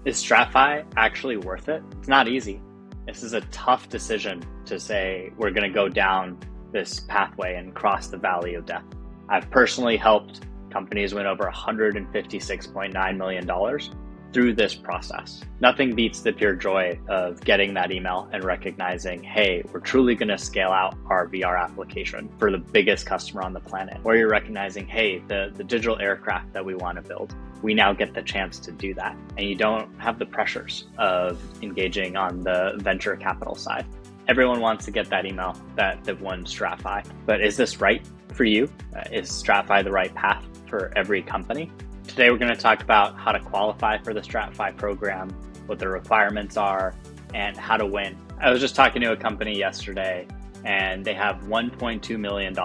Is STRATFI actually worth it? It's not easy. This is a tough decision to say we're going to go down this pathway and cross the valley of death. I've personally helped companies win over $156.9 million through this process. Nothing beats the pure joy of getting that email and recognizing, hey, we're truly going to scale out our VR application for the biggest customer on the planet. Or you're recognizing, hey, the digital aircraft that we want to build, we now get the chance to do that. And you don't have the pressures of engaging on the venture capital side. Everyone wants to get that email that they've won STRATFI, but is this right for you? Is STRATFI the right path for every company? Today, we're going to talk about how to qualify for the STRATFI program, what the requirements are, and how to win. I was just talking to a company yesterday, and they have $1.2 million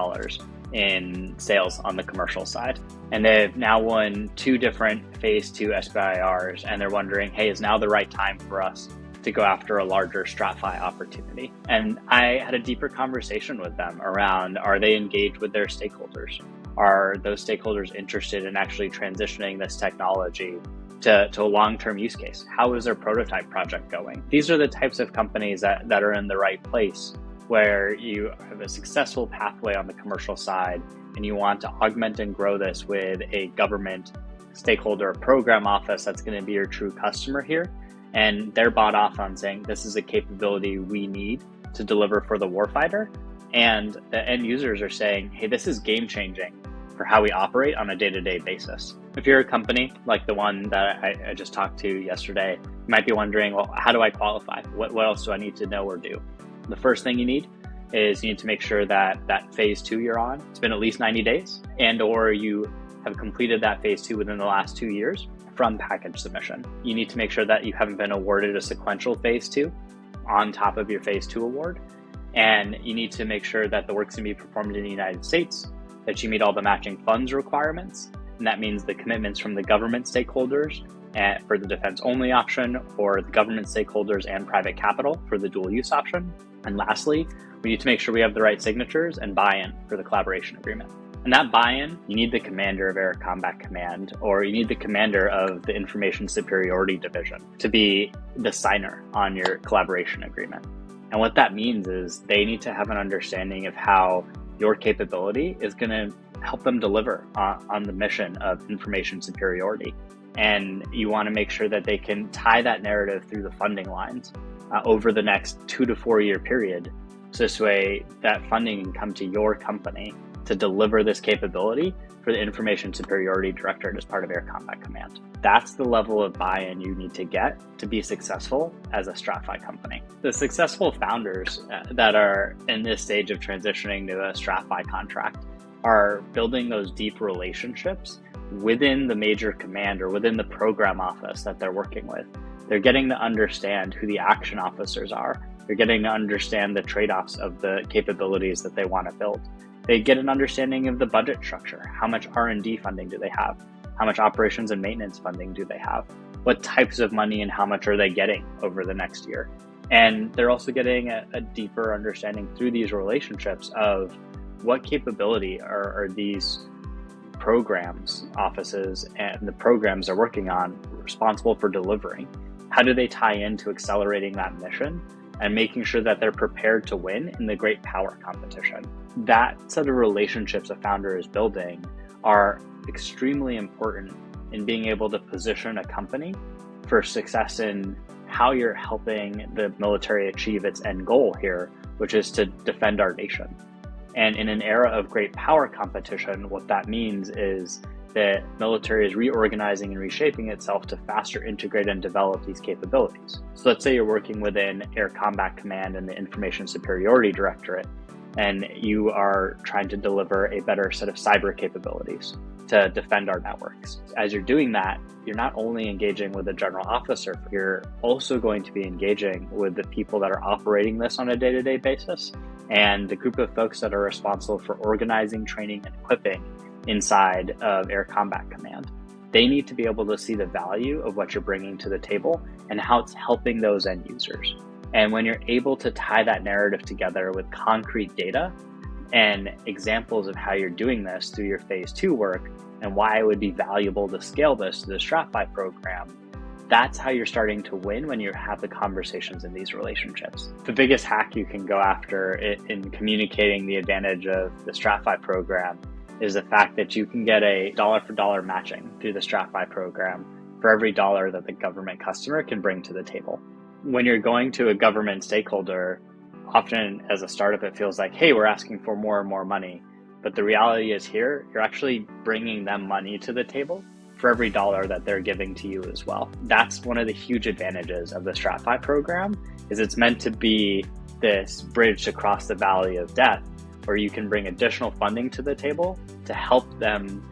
in sales on the commercial side. And they've now won 2 different phase 2 SBIRs, and they're wondering, hey, is now the right time for us to go after a larger STRATFI opportunity? And I had a deeper conversation with them around, are they engaged with their stakeholders? Are those stakeholders interested in actually transitioning this technology to a long-term use case? How is their prototype project going? These are the types of companies that are in the right place, where you have a successful pathway on the commercial side and you want to augment and grow this with a government stakeholder program office that's going to be your true customer here. And they're bought off on saying, this is a capability we need to deliver for the warfighter. And the end users are saying, hey, this is game changing for how we operate on a day-to-day basis. If you're a company like the one that I just talked to yesterday, you might be wondering, well, how do I qualify? What else do I need to know or do? The first thing you need is you need to make sure that phase 2 you're on, it's been at least 90 days, and or you have completed that phase 2 within the last 2 years from package submission. You need to make sure that you haven't been awarded a sequential phase 2 on top of your phase 2 award. And you need to make sure that the work's gonna be performed in the United States, that you meet all the matching funds requirements. And that means the commitments from the government stakeholders for the defense only option, or the government stakeholders and private capital for the dual use option. And lastly, we need to make sure we have the right signatures and buy-in for the collaboration agreement. And that buy-in, you need the commander of Air Combat Command, or you need the commander of the Information Superiority Division to be the signer on your collaboration agreement. And what that means is they need to have an understanding of how your capability is going to help them deliver on the mission of information superiority. And you want to make sure that they can tie that narrative through the funding lines over the next 2 to 4 year period. So this way that funding can come to your company to deliver this capability for the Information Superiority Directorate as part of Air Combat Command. That's the level of buy-in you need to get to be successful as a STRATFI company. The successful founders that are in this stage of transitioning to a STRATFI contract are building those deep relationships within the major command or within the program office that they're working with. They're getting to understand who the action officers are. They're getting to understand the trade-offs of the capabilities that they want to build. They get an understanding of the budget structure. How much R&D funding do they have? How much operations and maintenance funding do they have? What types of money and how much are they getting over the next year? And they're also getting a deeper understanding through these relationships of what capability are these programs, offices, and the programs they're working on responsible for delivering. How do they tie into accelerating that mission and making sure that they're prepared to win in the great power competition? That set of relationships a founder is building are extremely important in being able to position a company for success in how you're helping the military achieve its end goal here, which is to defend our nation. And in an era of great power competition, what that means is the military is reorganizing and reshaping itself to faster integrate and develop these capabilities. So let's say you're working within Air Combat Command and the Information Superiority Directorate, and you are trying to deliver a better set of cyber capabilities to defend our networks. As you're doing that, you're not only engaging with a general officer, you're also going to be engaging with the people that are operating this on a day-to-day basis and the group of folks that are responsible for organizing, training, and equipping inside of Air Combat Command. They need to be able to see the value of what you're bringing to the table and how it's helping those end users. And when you're able to tie that narrative together with concrete data and examples of how you're doing this through your phase 2 work and why it would be valuable to scale this to the STRATFI program, That's how you're starting to win when you have the conversations in these relationships. The biggest hack you can go after in communicating the advantage of the STRATFI program is the fact that you can get a dollar for dollar matching through the STRATFI program for every dollar that the government customer can bring to the table. When you're going to a government stakeholder, often as a startup, it feels like, hey, we're asking for more and more money. But the reality is here, you're actually bringing them money to the table for every dollar that they're giving to you as well. That's one of the huge advantages of the STRATFI program, is it's meant to be this bridge across the valley of death, where you can bring additional funding to the table to help them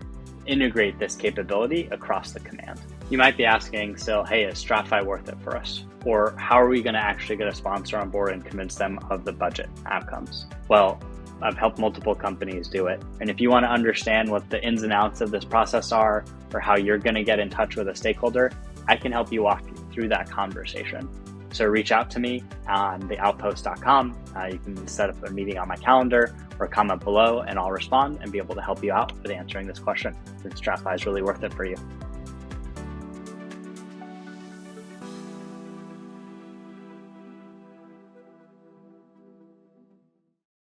integrate this capability across the command. You might be asking, so, hey, is STRATFI worth it for us? Or how are we going to actually get a sponsor on board and convince them of the budget outcomes? Well, I've helped multiple companies do it. And if you want to understand what the ins and outs of this process are, or how you're going to get in touch with a stakeholder, I can help you walk through that conversation. So reach out to me on theoutpost.com. You can set up a meeting on my calendar or comment below and I'll respond and be able to help you out with answering this question. If STRATFI is really worth it for you.